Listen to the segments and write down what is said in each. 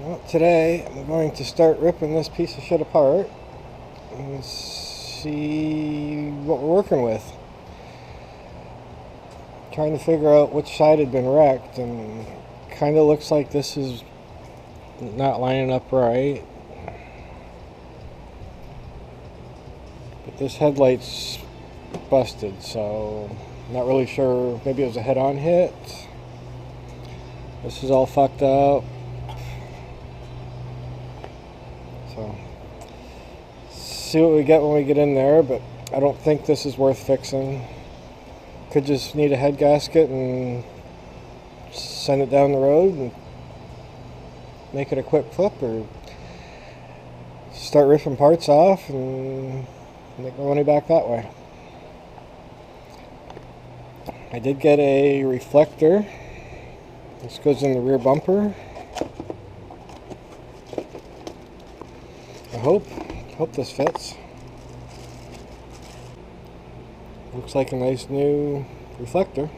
Well, today I'm going to start ripping this piece of shit apart and see what we're working with. Trying to figure out which side had been wrecked, and kind of looks like this is not lining up right. But this headlight's busted, so I'm not really sure. Maybe it was a head-on hit. This is all fucked up. So, see what we get when we get in there, but I don't think this is worth fixing. Could just need a head gasket and send it down the road and make it a quick flip, or start ripping parts off and make my money back that way. I did get a reflector. This goes in the rear bumper. I hope this fits. Looks like a nice new reflector.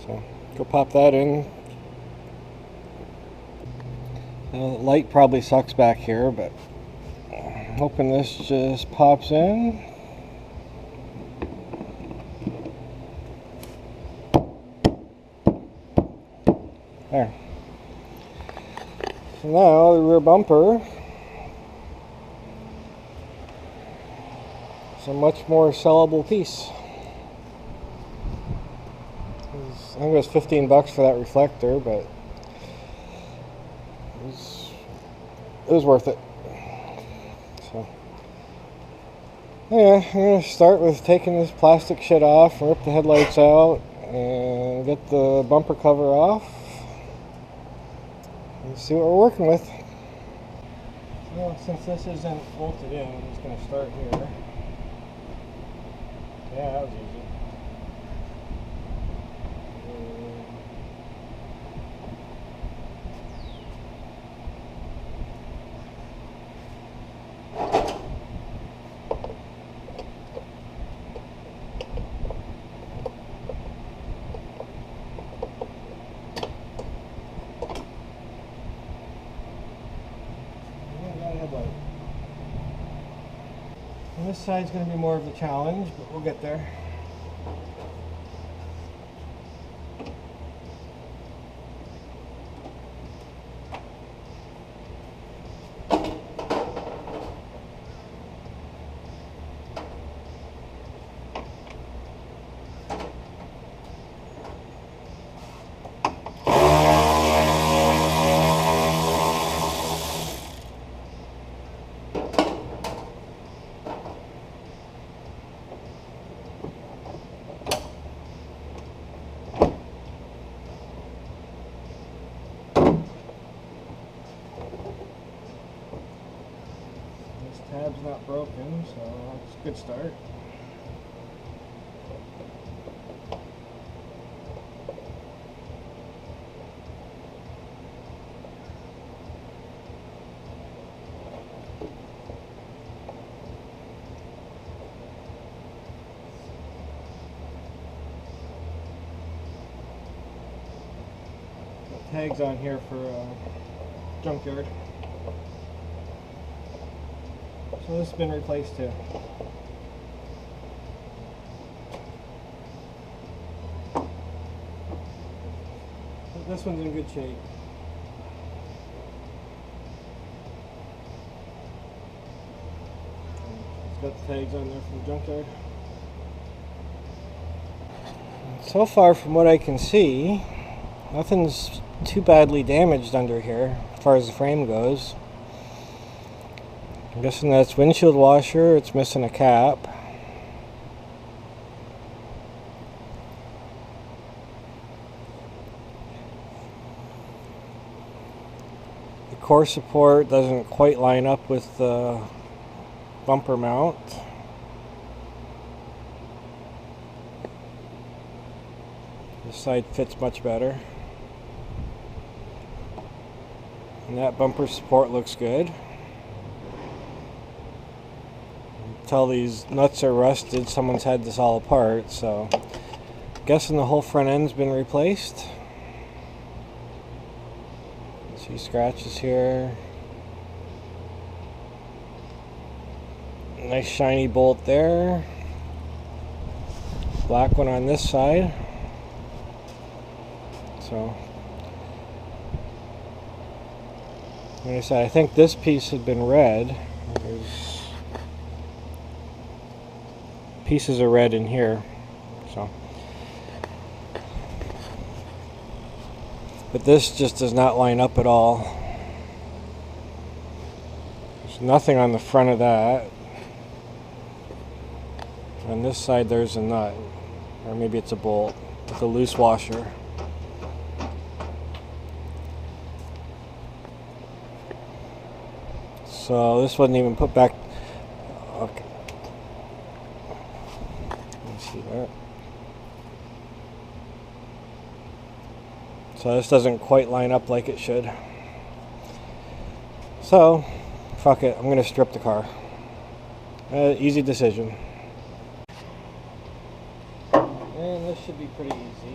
So go pop that in. The light probably sucks back here, but I'm hoping this just pops in. There. So now the rear bumper is a much more sellable piece. I think it was $15 for that reflector, but it was worth it. So anyway, I'm going to start with taking this plastic shit off, rip the headlights out, and get the bumper cover off. Let's see what we're working with. Well, since this isn't bolted in, I'm just going to start here. Yeah, that was easy. And this side's going to be more of the challenge, but we'll get there. Tab's not broken, so that's a good start. Got tags on here for junkyard. So this has been replaced too. This one's in good shape. It's got the tags on there from the junkyard. So far, from what I can see, nothing's too badly damaged under here as far as the frame goes. I'm guessing that's windshield washer. It's missing a cap. The core support doesn't quite line up with the bumper mount. This side fits much better. And that bumper support looks good. Tell these nuts are rusted. Someone's had this all apart, so I'm guessing the whole front end's been replaced. See scratches here. Nice shiny bolt there. Black one on this side. So, like I said, I think this piece had been red. There's pieces of red in here. So, but this just does not line up at all. There's nothing on the front of that. On this side there's a nut, or maybe it's a bolt with a loose washer. So this wasn't even put back. Okay. Let me see that. So this doesn't quite line up like it should. So, fuck it, I'm going to strip the car. Easy decision. And this should be pretty easy.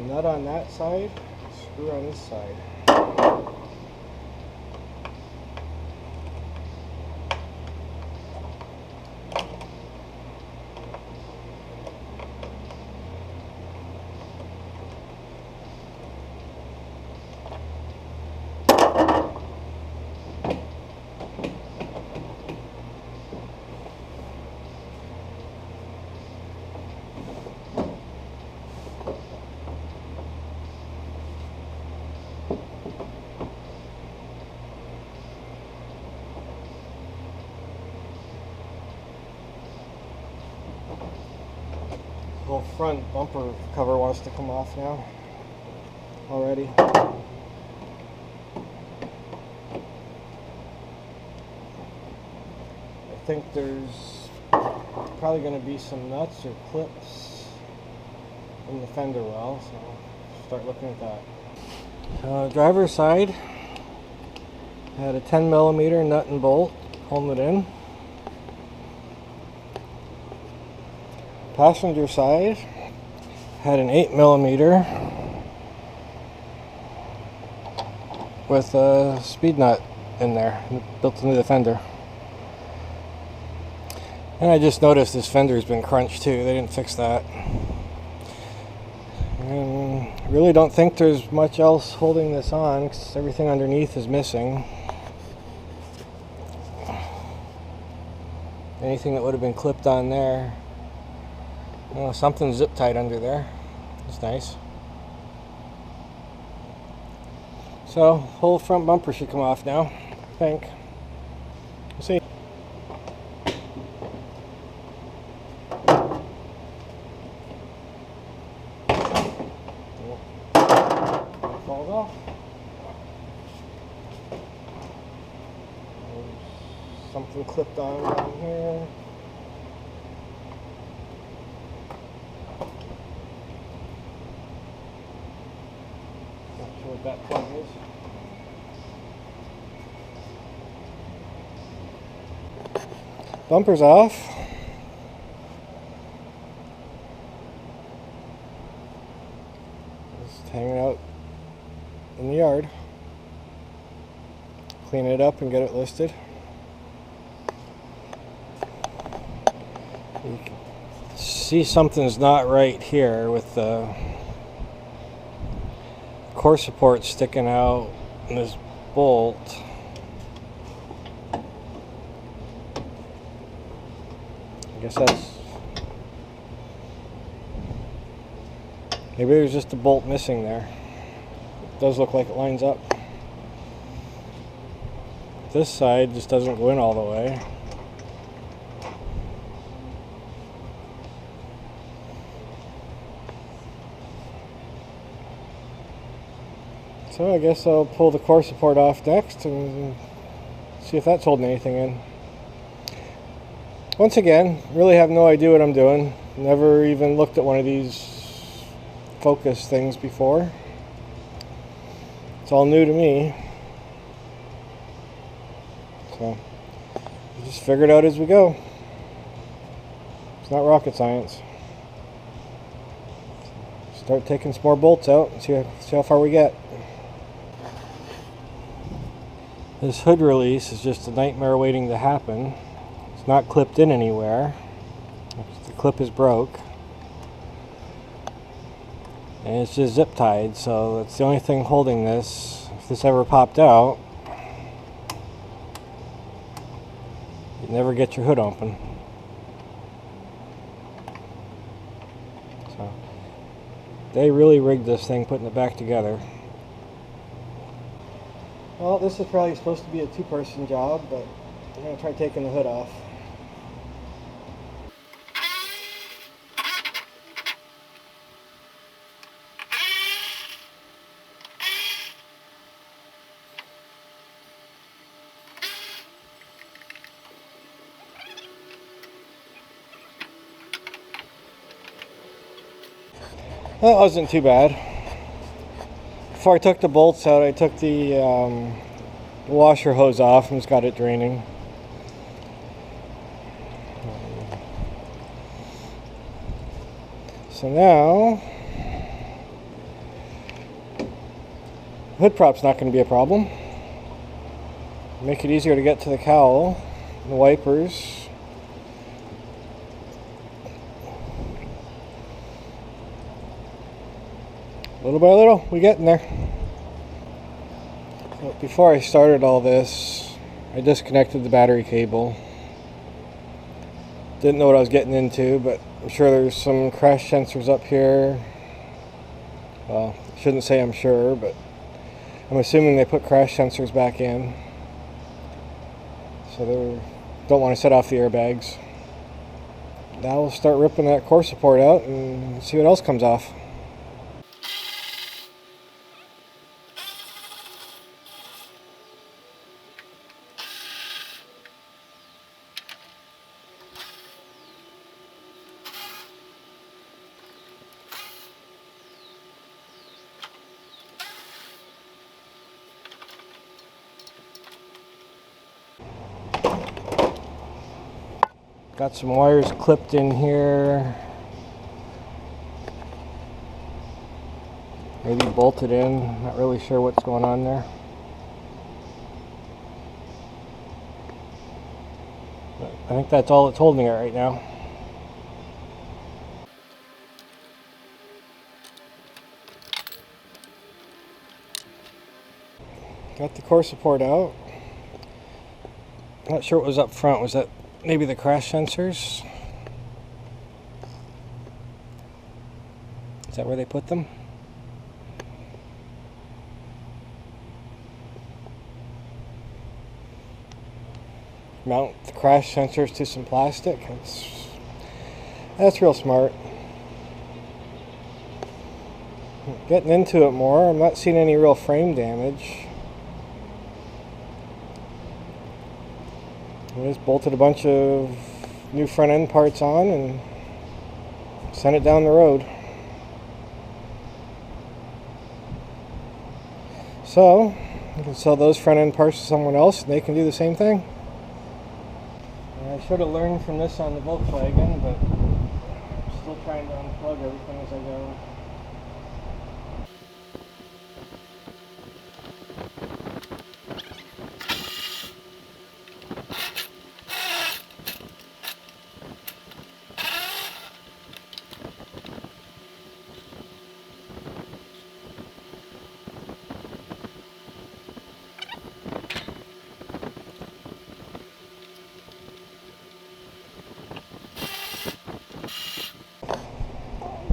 Nut on that side, screw on this side. The whole front bumper cover wants to come off now already. I think there's probably going to be some nuts or clips in the fender well, so start looking at that. Driver's side had a 10mm nut and bolt holding it in. Passenger side had an 8mm with a speed nut in there built into the fender. And I just noticed this fender's been crunched too. They didn't fix that. And I really don't think there's much else holding this on because everything underneath is missing. Anything that would have been clipped on there. Oh, something zip tied under there. That's nice. So, whole front bumper should come off now, I think. We'll see. Falls off. There's something clipped on down here. What that plug is. Bumper's off. Just hanging out in the yard. Clean it up and get it listed. You can see something's not right here with the core support sticking out in this bolt. I guess that's... maybe there's just a bolt missing there. It does look like it lines up. This side just doesn't go in all the way. So I guess I'll pull the core support off next and see if that's holding anything in. Once again, really have no idea what I'm doing. Never even looked at one of these focus things before. It's all new to me. So we'll just figure it out as we go. It's not rocket science. Start taking some more bolts out and see how far we get. This hood release is just a nightmare waiting to happen. It's not clipped in anywhere. The clip is broke. And it's just zip tied, so that's the only thing holding this. If this ever popped out, you'd never get your hood open. So they really rigged this thing putting it back together. Well, this is probably supposed to be a two-person job, but I'm going to try taking the hood off. That wasn't too bad. Before I took the bolts out, I took the washer hose off and just got it draining. So now, hood prop's not going to be a problem. Make it easier to get to the cowl, the wipers. Little by little, we get in there. So before I started all this, I disconnected the battery cable. Didn't know what I was getting into, but I'm sure there's some crash sensors up here. Well, I shouldn't say I'm sure, but I'm assuming they put crash sensors back in. So they don't want to set off the airbags. Now we'll start ripping that core support out and see what else comes off. Got some wires clipped in here. Maybe bolted in. Not really sure what's going on there. But I think that's all that's holding it right now. Got the core support out. Not sure what was up front. Was that maybe the crash sensors? Is that where they put them? Mount the crash sensors to some plastic. That's real smart. Getting into it more, I'm not seeing any real frame damage. I just bolted a bunch of new front end parts on and sent it down the road. So, I can sell those front end parts to someone else and they can do the same thing. And I should have learned from this on the Volkswagen, but I'm still trying to unplug everything as I go.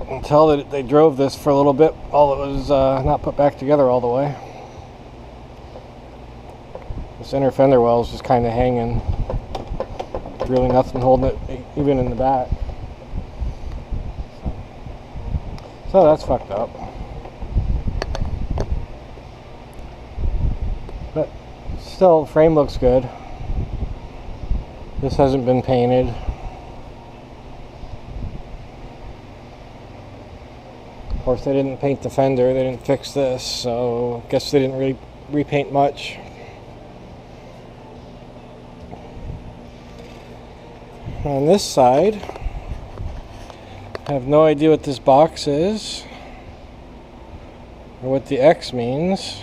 can tell that they drove this for a little bit while it was not put back together all the way. This inner fender well is just kind of hanging. Really nothing holding it, even in the back. So that's fucked up. But still, the frame looks good. This hasn't been painted. Of course, they didn't paint the fender, they didn't fix this, so I guess they didn't really repaint much. On this side, I have no idea what this box is or what the X means.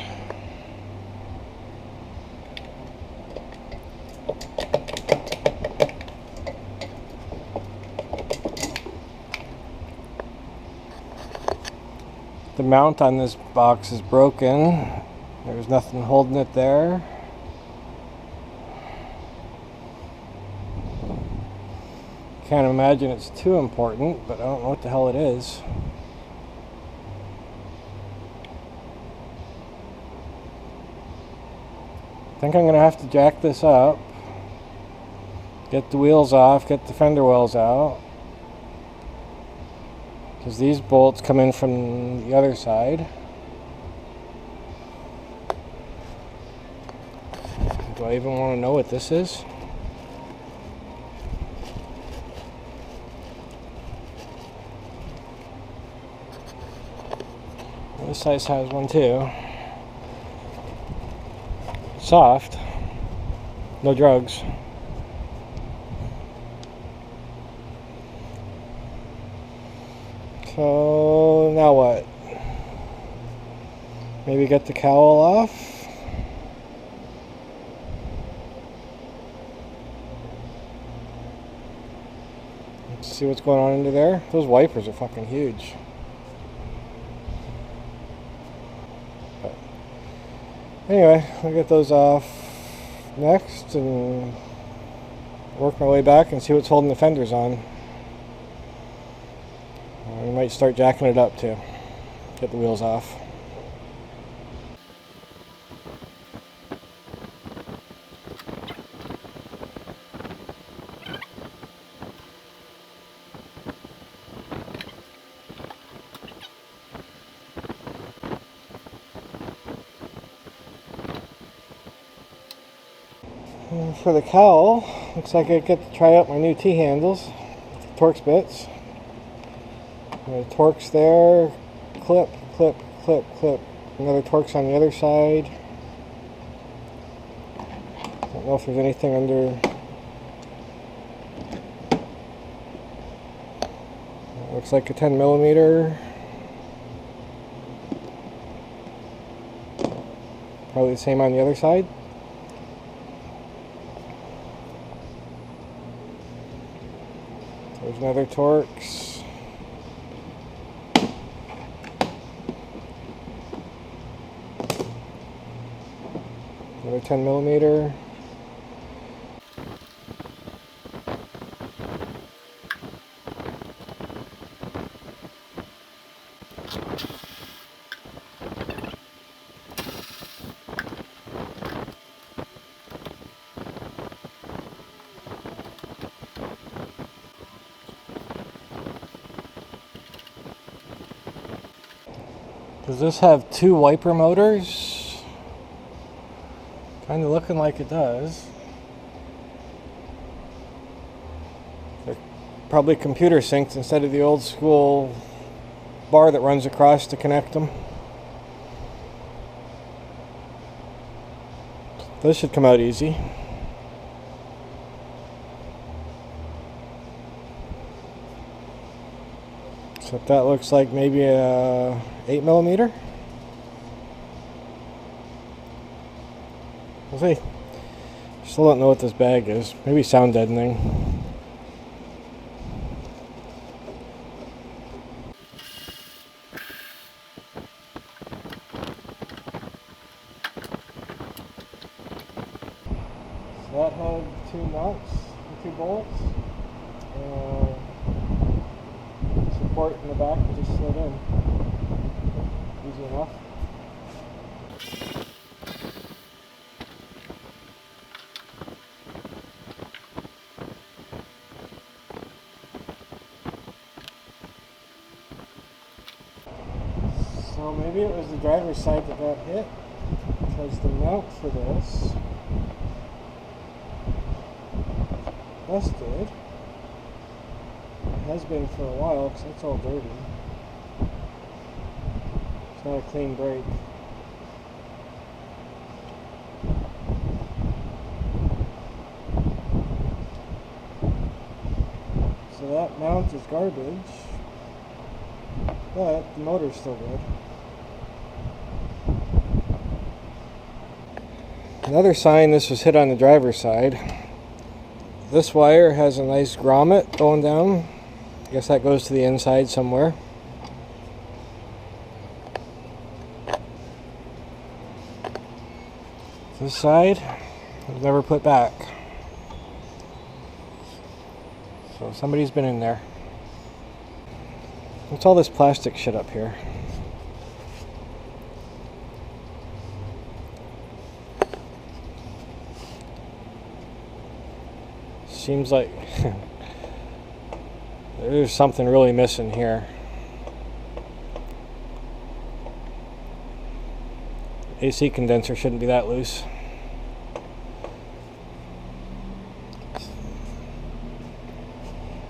The mount on this box is broken. There's nothing holding it there. Can't imagine it's too important, but I don't know what the hell it is. I think I'm going to have to jack this up, get the wheels off, get the fender wells out, because these bolts come in from the other side. Do I even want to know what this is? This size has one too. Soft. No drugs. So now what? Maybe get the cowl off. Let's see what's going on under there. Those wipers are fucking huge. But anyway, I'll get those off next and work my way back and see what's holding the fenders on. We might start jacking it up too. Get the wheels off. And for the cowl, looks like I get to try out my new T-handles, Torx bits. The Torx there, clip, clip, clip, clip. Another Torx on the other side. Don't know if there's anything under. Looks like a 10mm. Probably the same on the other side. There's another Torx. Another 10mm. Does this have two wiper motors? Kind of looking like it does. They're probably computer synced instead of the old school bar that runs across to connect them. Those should come out easy. So that looks like maybe a 8mm. We'll see. Still don't know what this bag is. Maybe sound deadening. So that had two nuts, two bolts, and some support in the back and just slid in. Easy enough. So maybe it was the driver's side that got hit, because the mount for this busted. It has been for a while because it's all dirty. It's not a clean break. So that mount is garbage, but the motor's still good. Another sign this was hit on the driver's side. This wire has a nice grommet going down. I guess that goes to the inside somewhere. This side was never put back. So somebody's been in there. What's all this plastic shit up here? Seems like there's something really missing here. AC condenser shouldn't be that loose.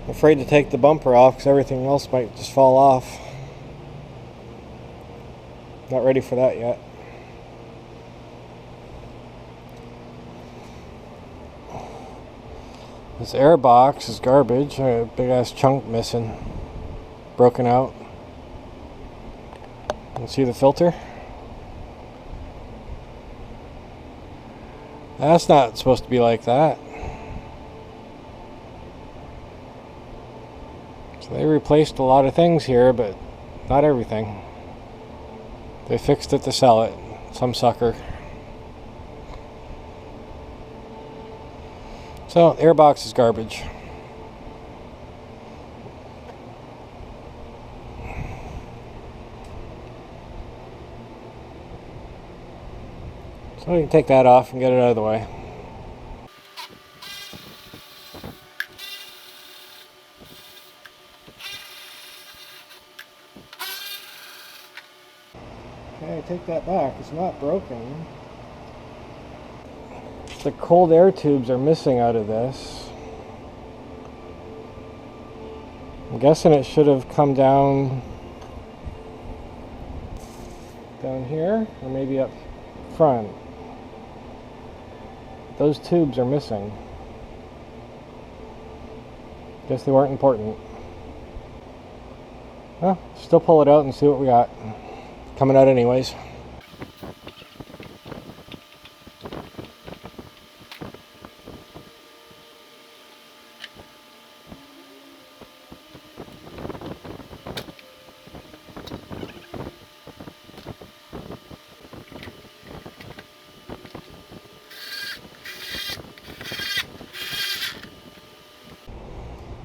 I'm afraid to take the bumper off because everything else might just fall off. Not ready for that yet. This air box is garbage. A big ass chunk missing. Broken out. You can see the filter? That's not supposed to be like that. So they replaced a lot of things here, but not everything. They fixed it to sell it. Some sucker. So, the airbox is garbage. So we can take that off and get it out of the way. Okay, take that back. It's not broken. The cold air tubes are missing out of this. I'm guessing it should have come down here, or maybe up front. Those tubes are missing. Guess they weren't important. Well, still pull it out and see what we got. Coming out anyways.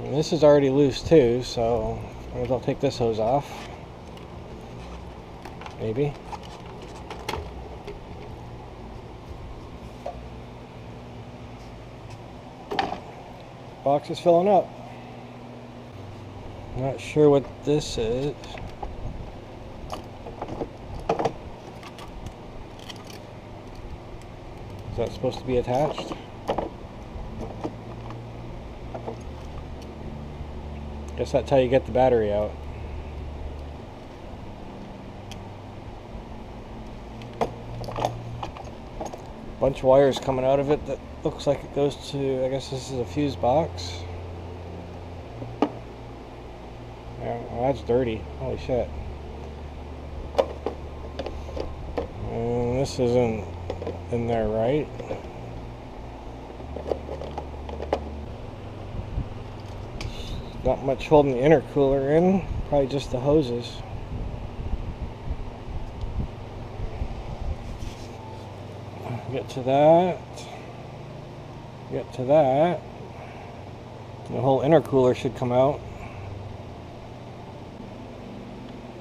And this is already loose too, so might as well take this hose off. Maybe. Box is filling up. Not sure what this is. Is that supposed to be attached? Guess that's how you get the battery out. Bunch of wires coming out of it that looks like it goes to, I guess this is a fuse box. Yeah, well, that's dirty. Holy shit. And this isn't in there, right? Not much holding the intercooler in, probably just the hoses. Get to that. Get to that. The whole intercooler should come out.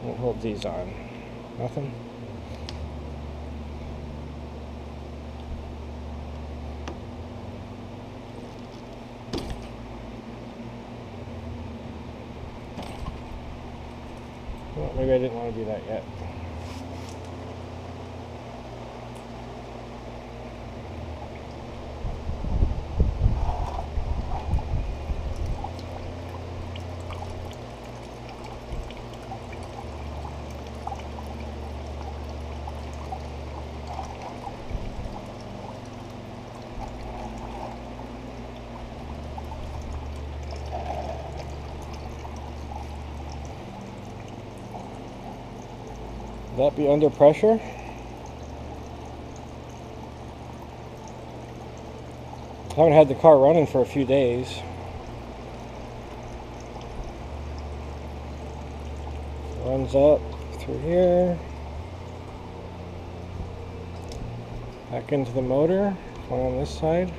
What holds these on? Nothing? Well, maybe I didn't want to do that yet. That be under pressure? I haven't had the car running for a few days. Runs up through here, back into the motor, one on this side.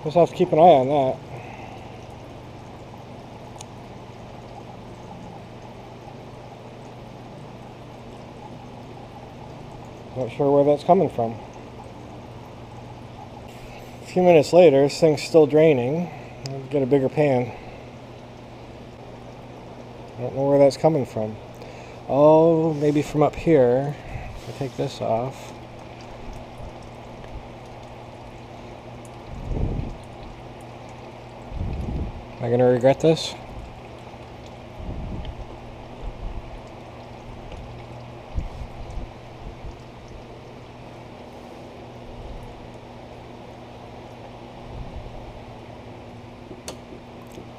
Just have to keep an eye on that. Not sure where that's coming from. A few minutes later, this thing's still draining. I'll get a bigger pan. I don't know where that's coming from. Oh, maybe from up here. If I take this off. Am I going to regret this?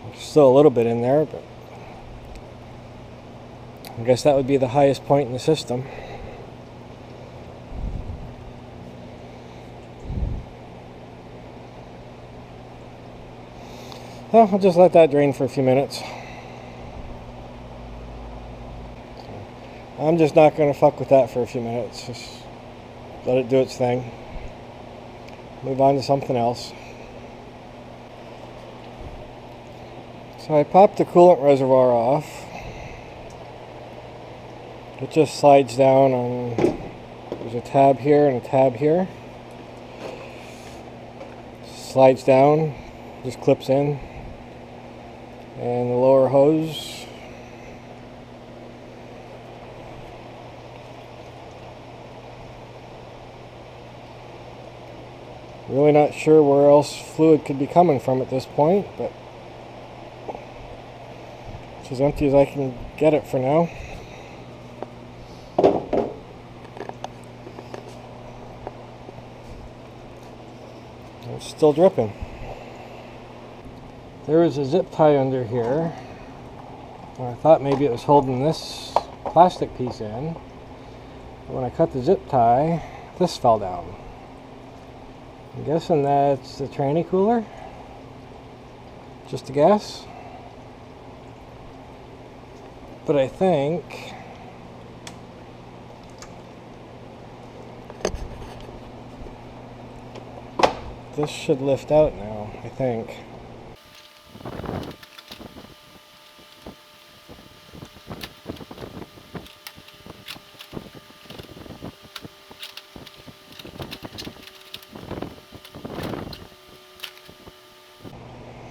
There's still a little bit in there, but I guess that would be the highest point in the system. Well, I'll just let that drain for a few minutes. I'm just not going to fuck with that for a few minutes. Just let it do its thing. Move on to something else. So I popped the coolant reservoir off. It just slides down on, there's a tab here and a tab here. Slides down, just clips in. And the lower hose. Really not sure where else fluid could be coming from at this point, but it's as empty as I can get it for now. It's still dripping. There was a zip tie under here. I thought maybe it was holding this plastic piece in. But when I cut the zip tie, this fell down. I'm guessing that's the tranny cooler. Just a guess. But I think this should lift out now, I think.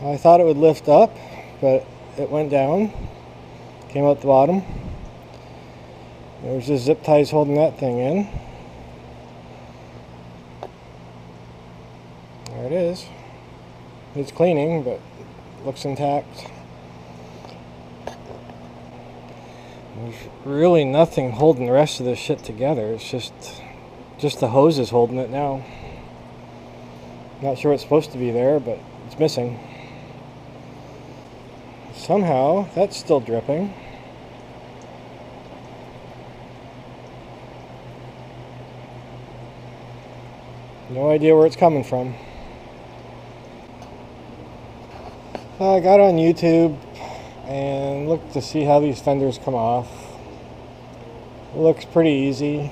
I thought it would lift up, but it went down, came out the bottom. There's just zip ties holding that thing in. There it is. It's cleaning, but looks intact. There's really nothing holding the rest of this shit together. It's just the hose is holding it now. Not sure what's supposed to be there, but it's missing. Somehow, that's still dripping. No idea where it's coming from. I got on YouTube and looked to see how these fenders come off. It looks pretty easy.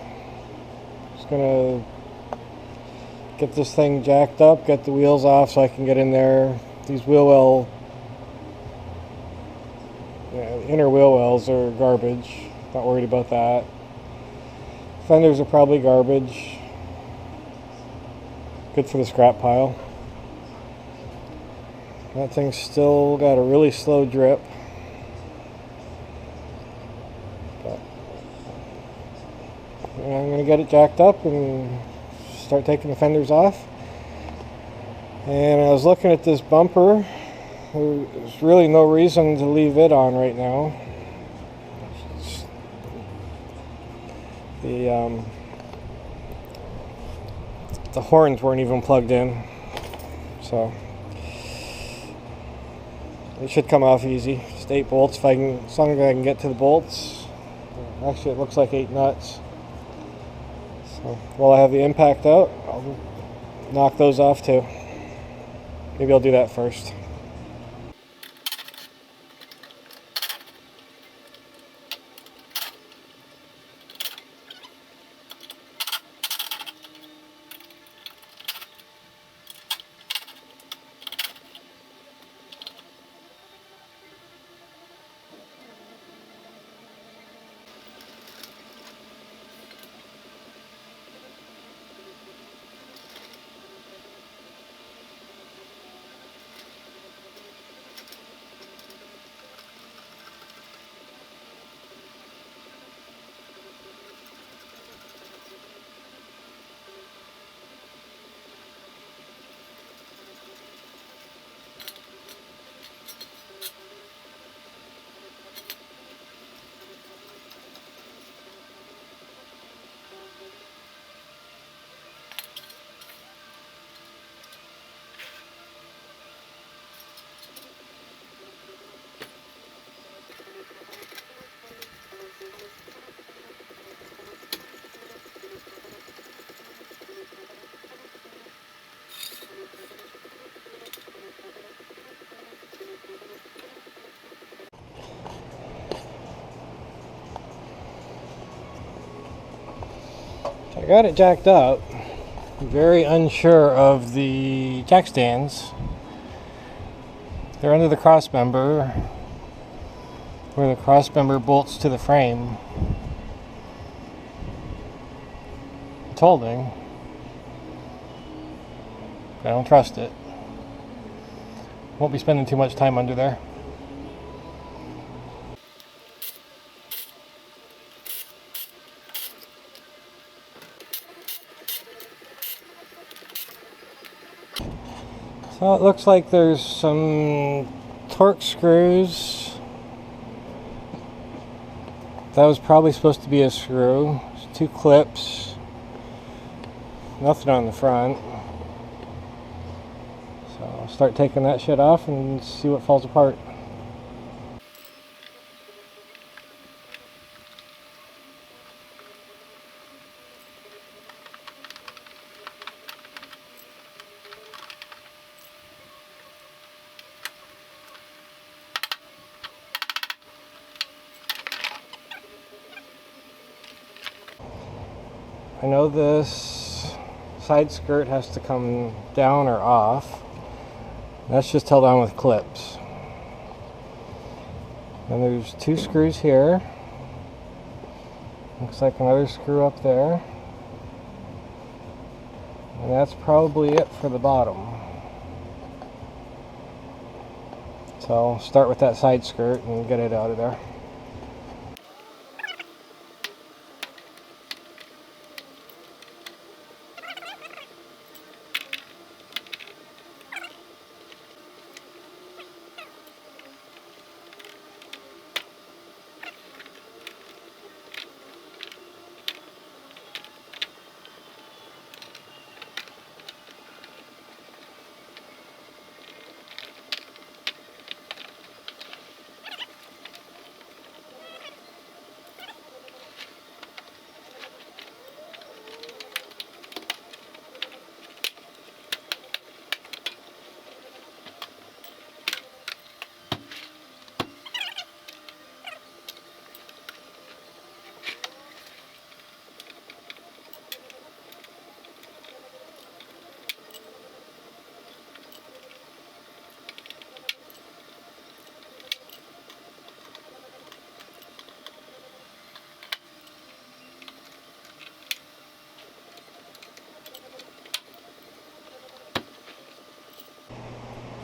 Just gonna get this thing jacked up, get the wheels off so I can get in there. These wheel well, inner wheel wells are garbage. Not worried about that. Fenders are probably garbage. Good for the scrap pile. That thing's still got a really slow drip. But I'm going to get it jacked up and start taking the fenders off. And I was looking at this bumper. There's really no reason to leave it on right now. The horns weren't even plugged in, so it should come off easy. Just 8 bolts, as long as I can get to the bolts. Actually, it looks like 8 nuts. So while I have the impact out, I'll knock those off too. Maybe I'll do that first. I got it jacked up. I'm very unsure of the jack stands. They're under the cross member, where the cross member bolts to the frame. It's holding. I don't trust it. Won't be spending too much time under there. So it looks like there's some torque screws. That was probably supposed to be a screw. There's 2 clips. Nothing on the front. So I'll start taking that shit off and see what falls apart. I know this side skirt has to come down or off. That's just held on with clips. And there's 2 screws here. Looks like another screw up there. And that's probably it for the bottom. So I'll start with that side skirt and get it out of there.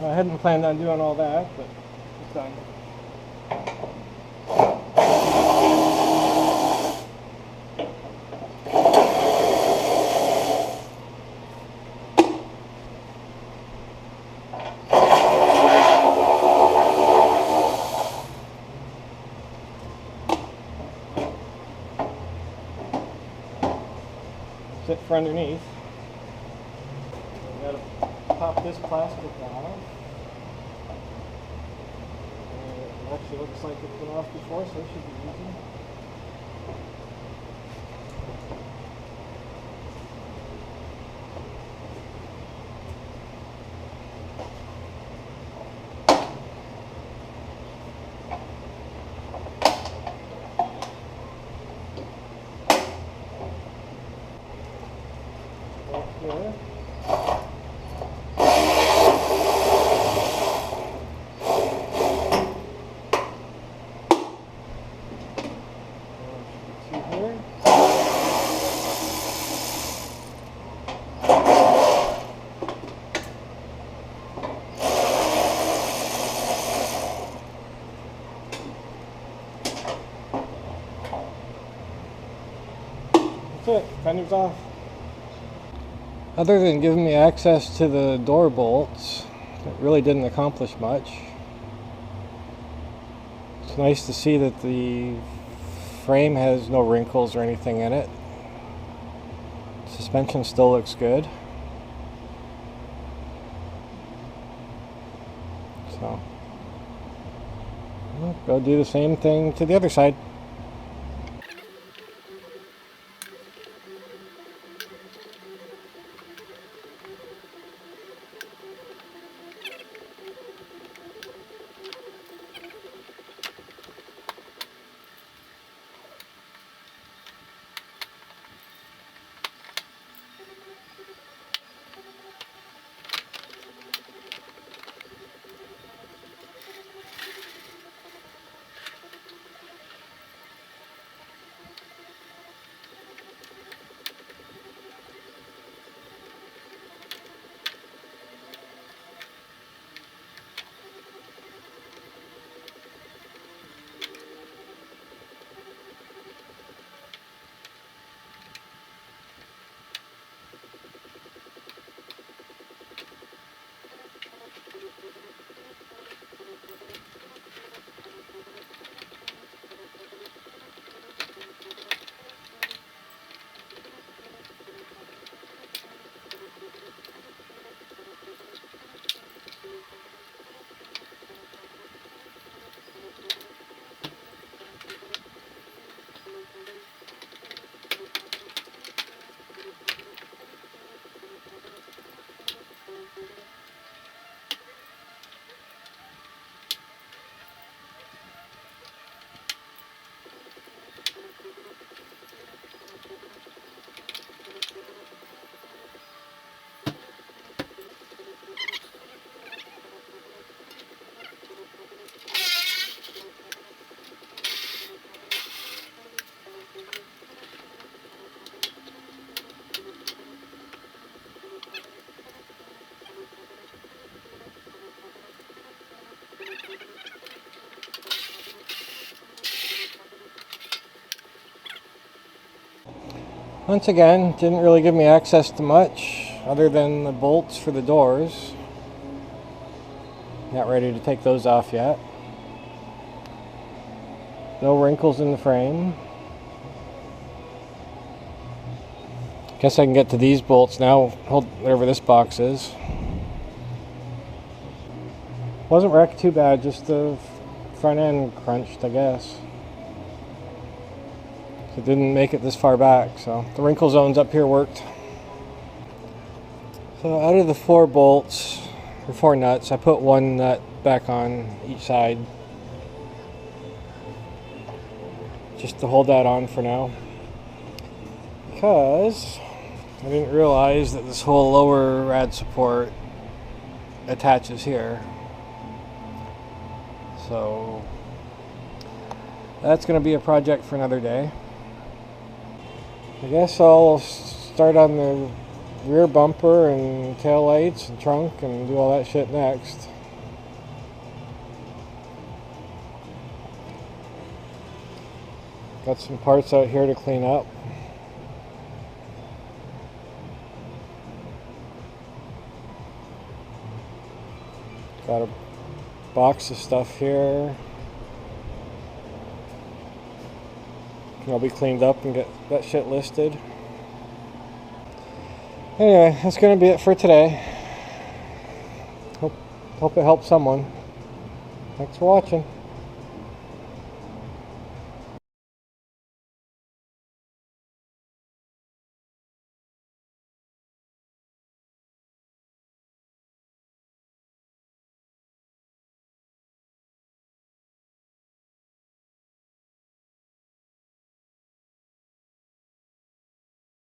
I hadn't planned on doing all that, but it's done. Sit for underneath. Gotta pop this plastic off. It actually looks like it's been off before, so it should be easy. Here. That's it, fender's off. Other than giving me access to the door bolts, it really didn't accomplish much. It's nice to see that the frame has no wrinkles or anything in it. Suspension still looks good. So, I'll go do the same thing to the other side. Once again, didn't really give me access to much other than the bolts for the doors. Not ready to take those off yet. No wrinkles in the frame. Guess I can get to these bolts now, hold whatever this box is. Wasn't wrecked too bad, just the front end crunched, I guess. It didn't make it this far back, so the wrinkle zones up here worked. So out of the 4 bolts, or 4 nuts, I put 1 nut back on each side, just to hold that on for now, because I didn't realize that this whole lower rad support attaches here. So that's going to be a project for another day. I guess I'll start on the rear bumper and tail lights and trunk and do all that shit next. Got some parts out here to clean up. Got a box of stuff here. Can all be cleaned up and get that shit listed. Anyway, that's going to be it for today. Hope it helps someone. Thanks for watching.